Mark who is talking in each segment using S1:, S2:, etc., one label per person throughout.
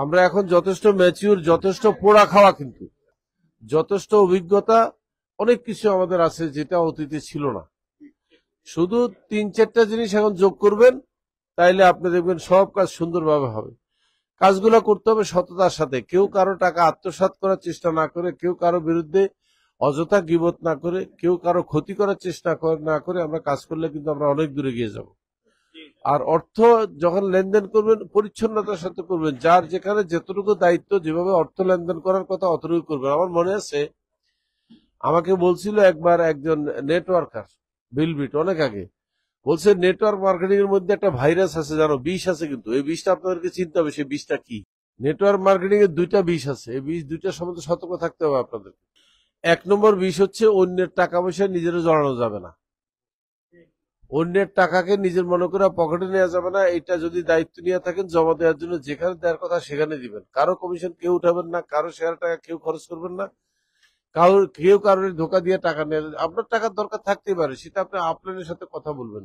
S1: আমরা এখন যথেষ্ট ম্যাচিউর, যথেষ্ট পোড়া খাওয়া, কিন্তু যথেষ্ট অভিজ্ঞতা, অনেক কিছু আমাদের আছে যেটা অতীতে ছিল না। শুধু 3-4টা জিনিস এখন যোগ করবেন, তাইলে আপনি দেখবেন সব কাজ সুন্দরভাবে হবে। কাজগুলো করতে হবে সততার সাথে, কেউ কারো টাকা আত্মসাৎ করার চেষ্টা না করে, কেউ কারো বিরুদ্ধে অযথা গীবত না করে, কেউ কারো ক্ষতি করার চেষ্টা না করে আমরা কাজ করলে কিন্তু আমরা অনেক দূরে গিয়ে যাব। আর অর্থ যখন লেনদেন করবেন পরিচ্ছন্নতার সাথে করবেন, যার যেখানে যতটুকু দায়িত্ব, যেভাবে অর্থ লেনদেন করার কথা অতটুকু করবেন। আমার মনে আছে আমাকে বলছিল একবার একজন নেটওয়ার্কার, বিলবিট, অনেক আগে, বলছে নেটওয়ার্ক মার্কেটিং এর মধ্যে একটা ভাইরাস আছে, জানো, বিষ আছে, কিন্তু এই বিষটা আপনাদেরকে চিনতে হবে। সেই বিষটা কি? নেটওয়ার্ক মার্কেটিং এর 2টা বিষ আছে, এই বিষ 2টার সম্বন্ধে সতর্ক থাকতে হবে আপনাদের। 1 নম্বর বিষ হচ্ছে অন্যের টাকা পয়সা নিজেরও জড়ানো যাবে না, অন্যের টাকাকে নিজের মনে করে পকেটে নেওয়া যাবে না। এটা যদি দায়িত্ব নিয়ে থাকেন জমা দেওয়ার জন্য, যেখানে দেওয়ার কথা সেখানে দিবেন। কারো কমিশন কেউ উঠাবেন না, কারো শেয়ার টাকা কেউ খরচ করবেন না, কেউ কারোর ধোকা দিয়ে টাকা নেন। আপনার টাকার দরকার থাকতেই পারে, সেটা আপনি আপলাইনের সাথে কথা বলবেন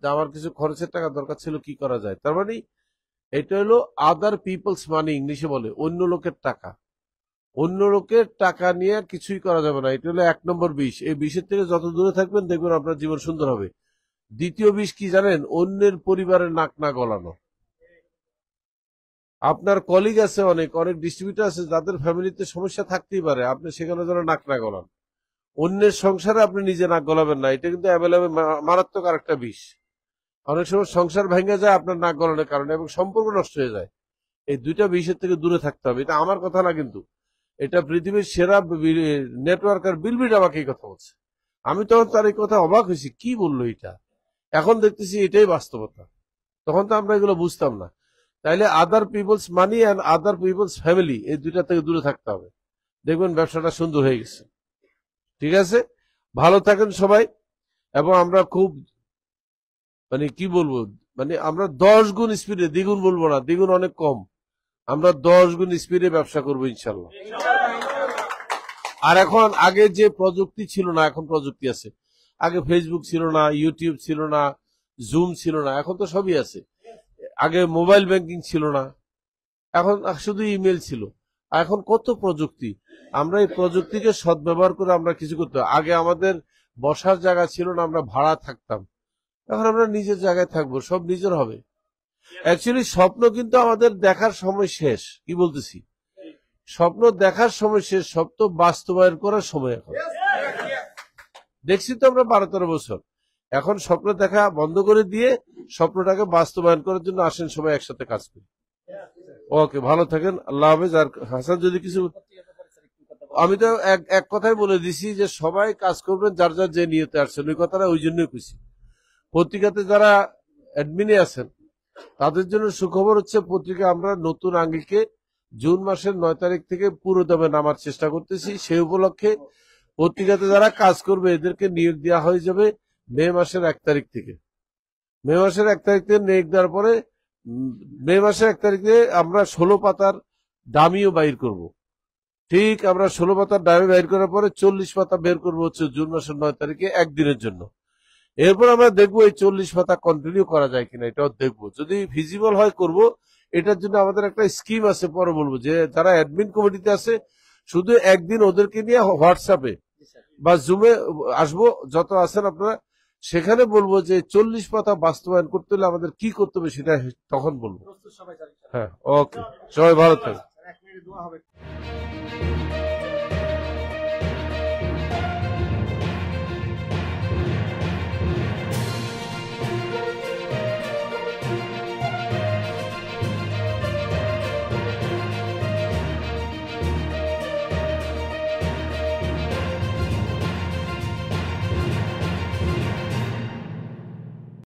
S1: যে আমার কিছু খরচের টাকা দরকার ছিল, কি করা যায়। তার মানে এটা হলো আদার পিপলস মানি, ইংলিশে বলে অন্য লোকের টাকা। অন্য লোকের টাকা নিয়ে কিছুই করা যাবে না, এটা হলো 1 নম্বর বিষ। এই বিষের থেকে যত দূরে থাকবেন দেখবেন আপনার জীবন সুন্দর হবে। দ্বিতীয় বিষ কি জানেন? অন্যের পরিবারের নাক না গলানো। আপনার কলিগ আছে, অনেক অনেক ডিস্ট্রিবিউটর আছে যাদের ফ্যামিলিতে সমস্যা থাকতেই পারে, আপনি সেখানে যেন নাক না গলান। অন্যের সংসারে আপনি নিজে নাক গলাবেন না, এটা কিন্তু অ্যাভেলেবেল মারাত্মক আর একটা বিষ। অনেক সময় সংসার ভেঙে যায় আপনার নাক গলানোর কারণে, এবং সম্পর্ক নষ্ট হয়ে যায়। এই 2টা বিষের থেকে দূরে থাকতে হবে। এটা আমার কথা না, কিন্তু এটা পৃথিবীর সেরা নেটওয়ার্কার বিলবিট আমাকে এই কথা বলছে। আমি তখন তার এই কথা অবাক হয়েছি, কি বললো এটা। এখন দেখতেছি এটাই বাস্তবতা, তখন তো আমরা এগুলো বুঝতাম না। তাইলে other people's money and other people's family, এই 2টা থেকে দূরে থাকতে হবে, দেখবেন ব্যবসাটা সুন্দর হয়ে গেছে। ঠিক আছে, ভালো থাকেন সবাই। এবং আমরা খুব, মানে কি বলবো, মানে আমরা 10 গুণ স্পিডে, দ্বিগুণ বলবো না, দ্বিগুণ অনেক কম, আমরা 10 গুণ স্পিডে ব্যবসা করবো ইনশাল্লাহ। আর এখন আগে যে প্রযুক্তি ছিল না, এখন প্রযুক্তি আছে। আগে ফেসবুক ছিল না, ইউটিউব ছিল না, জুম ছিল না, এখন তো সবই আছে। আগে মোবাইল ব্যাংকিং ছিল না, এখন শুধু ইমেল ছিল। এখন কত প্রযুক্তি, আমরা এই প্রযুক্তিকে সদ্ব্যবহার করে আমরা কিছু করতে হবে। আগে আমাদের বসার জায়গা ছিল না, আমরা ভাড়া থাকতাম, এখন আমরা নিজের জায়গায় থাকবো, সব নিজের হবে। অ্যাকচুয়ালি স্বপ্ন কিন্তু আমাদের দেখার সময় শেষ, কি বলতেছি, স্বপ্ন দেখার সময় শেষ, স্বপ্ন বাস্তবায়ন করার সময় এখন। দেখছি তো আমরা 12-13 বছর, এখন স্বপ্ন দেখা বন্ধ করে দিয়ে স্বপ্নটাকে বাস্তবায়ন করার জন্য আসেন সবাই একসাথে কাজ করি। ওকে, ভালো থাকেন, আল্লাহ হাফেজ। আর হাসান যদি কিছু, আমি তো এক কথাই বলে দিছি যে সবাই কাজ করবেন যার যার যে নিয়তে আসছেন, ওই কথাটা ওই জন্যই খুশি। পত্রিকাতে যারা অ্যাডমিনে আছেন তাদের জন্য সুখবর হচ্ছে, পত্রিকা আমরা নতুন আঙ্গিকে জুন মাসের 9 তারিখ থেকে পুরো দমে নামার চেষ্টা করতেছি। সেই উপলক্ষে পত্রিকাতে যারা কাজ করবে এদেরকে নিয়োগ দেওয়া হয়ে যাবে মে মাসের 1 তারিখ থেকে। মে মাসের 1 তারিখ থেকে নিয়োগ দেওয়ার পরে মে মাসের 1 তারিখে আমরা 16 পাতার দামিও বাইর করব। ঠিক আমরা 16 পাতার দামি বাইর করার পরে 40 পাতা বের করবো হচ্ছে জুন মাসের 9 তারিখে, একদিনের জন্য। এরপর আমরা দেখবো এই 40 পাতা কন্টিনিউ করা যায় কিনা, এটাও দেখবো। যদি ফিজিবল হয় করব। এটার জন্য আমাদের একটা স্কিম আছে, পরে বলবো, যে যারা অ্যাডমিন কমিটিতে আছে শুধু একদিন ওদেরকে নিয়ে হোয়াটসঅ্যাপে বা জুমে আসবো, যত আছেন আপনারা, সেখানে বলবো যে 40 পাতা বাস্তবায়ন করতে হলে আমাদের কি করতে হবে সেটা তখন বলবো। হ্যাঁ, ওকে, সবাই ভালো থাকবে।